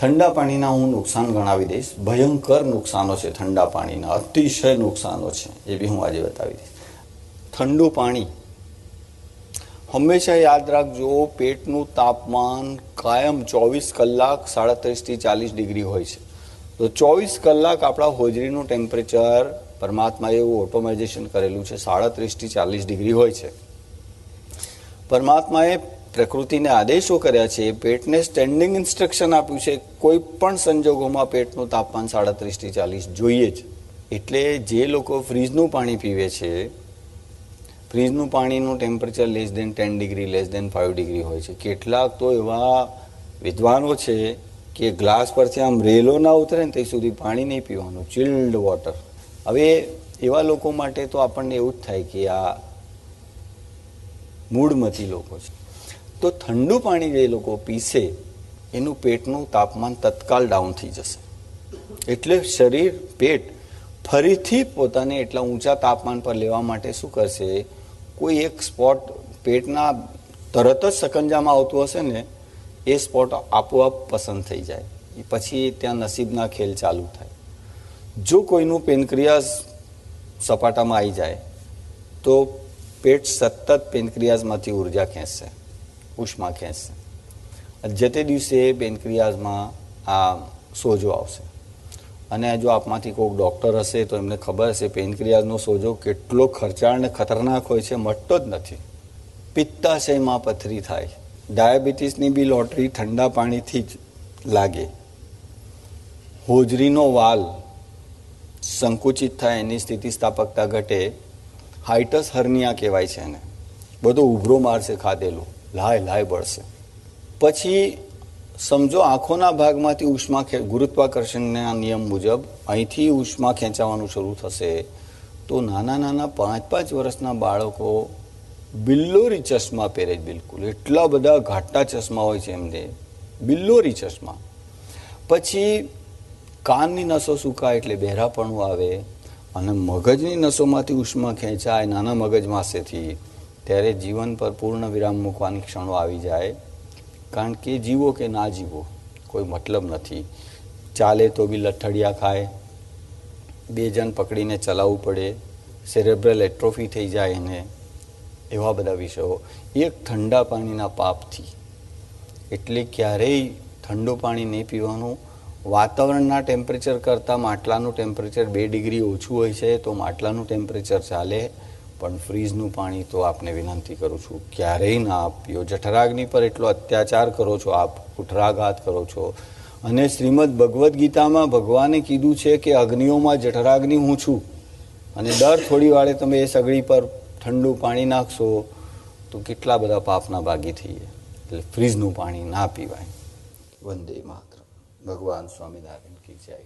ઠંડા પાણીના હું નુકસાન ગણાવી દઈશ. ભયંકર નુકસાનો છે ઠંડા પાણીના, અતિશય નુકસાનો છે, એ બી હું આજે બતાવી દઈશ. ઠંડુ પાણી હંમેશા યાદ રાખજો, પેટનું તાપમાન કાયમ 24 કલાક 37 થી 40 ડિગ્રી હોય છે. તો 24 કલાક આપણા હોજરીનું ટેમ્પરેચર પરમાત્માએ એવું ઓટોમાઇઝેશન કરેલું છે 37 થી 40 ડિગ્રી હોય છે. પરમાત્માએ પ્રકૃતિને આદેશો કર્યા છે, પેટને સ્ટેન્ડિંગ ઇન્સ્ટ્રક્શન આપ્યું છે, કોઈ પણ સંજોગોમાં પેટનું તાપમાન 37 થી 40 જોઈએ જ. એટલે જે લોકો ફ્રીજનું પાણી પીવે છે, ફ્રીજનું પાણીનું temperature less than 10 degree, less than 5 degree હોય છે. કેટલાક તો એવા વિદ્વાનો છે કે ગ્લાસ પરથી આમ રેલો ના ઉતરે ને ત્યાં સુધી પાણી નહીં પીવાનું, ચિલ્ડ વોટર. હવે એવા લોકો માટે તો આપણને એવું જ થાય કે આ મૂળમતી લોકો છે. તો ઠંડુ પાણી જે લોકો પીશે એનું પેટનું તાપમાન તત્કાલ ડાઉન થઈ જશે. એટલે શરીર, પેટ ફરીથી પોતાને એટલા ઊંચા તાપમાન પર લેવા માટે શું કરશે, કોઈ એક સ્પોટ પેટના તરત જ સકંજામાં આવતું હશે ને, એ સ્પોટ આપોઆપ પસંદ થઈ જાય. પછી ત્યાં નસીબના ખેલ ચાલુ થાય. જો કોઈનું પેનક્રિયાસ સપાટામાં આવી જાય તો પેટ સતત પેનક્રિયાઝમાંથી ઉર્જા ખેંચશે, ઉષ્મા ખેંચશે. જે તે દિવસે પેનક્રિયાઝમાં આ સોજો આવશે. અને જો આપમાંથી કોઈક ડૉક્ટર હશે તો એમને ખબર હશે પેનક્રિયાઝનો સોજો કેટલો ખર્ચાળ અને ખતરનાક હોય છે, મટતો જ નથી. પિત્તાશયમાં પથરી થાય, ડાયાબિટીસની બી લોટરી ઠંડા પાણીથી જ લાગે. હોજરીનો વાલ સંકુચિત થાય, એની સ્થિતિસ્થાપકતા ઘટે, હાઇટસ હર્નિયા કહેવાય છે એને. બધો ઉભરો મારશે ખાધેલું, લાય બળશે. પછી સમજો આંખોના ભાગમાંથી ઉષ્મા, ગુરુત્વાકર્ષણના નિયમ મુજબ અહીંથી ઉષ્મા ખેંચાવાનું શરૂ થશે. તો નાના 5-5 વર્ષના બાળકો બિલ્લોરી ચશ્મા પહેરે જ, બિલકુલ એટલા બધા ઘાટા ચશ્મા હોય છે એમને, બિલ્લોરી ચશ્મા. પછી કાનની નસો સુકાય એટલે બહેરાપણું આવે, અને મગજની નસોમાંથી ઉષ્મા ખેંચાય નાના મગજ માસેથી, ત્યારે જીવન પર પૂર્ણ વિરામ મૂકવાની ક્ષણો આવી જાય. કારણ કે જીવો કે ના જીવો કોઈ મતલબ નથી. ચાલે તો બી લથડિયા ખાય, 2 જણ પકડીને ચલાવવું પડે, સેરેબ્રલ એટ્રોફી થઈ જાય એને, એવા બધા વિષયો એક ઠંડા પાણીના પાપથી. એટલે ક્યારેય ઠંડુ પાણી નહીં પીવાનું. વાતાવરણના ટેમ્પરેચર કરતાં માટલાનું ટેમ્પરેચર 2 ડિગ્રી ઓછું હોય છે તો માટલાનું ટેમ્પરેચર ચાલે, પણ ફ્રીજનું પાણી તો આપને વિનંતી કરું છું ક્યારેય ના આપીઓ. જઠરાગ્નિ પર એટલો અત્યાચાર કરો છો આપ, કુઠરાઘાત કરો છો. અને શ્રીમદ ભગવદ્ ગીતામાં ભગવાને કીધું છે કે અગ્નિઓમાં જઠરાગ્નિ હું છું, અને દર થોડી વારે તમે એ સગડી પર ઠંડુ પાણી નાખશો તો કેટલા બધા પાપના ભાગી થઈએ. એટલે ફ્રીજનું પાણી ના પીવાય. વંદે માતરમ. ભગવાન સ્વામિનારાયણ કી જય.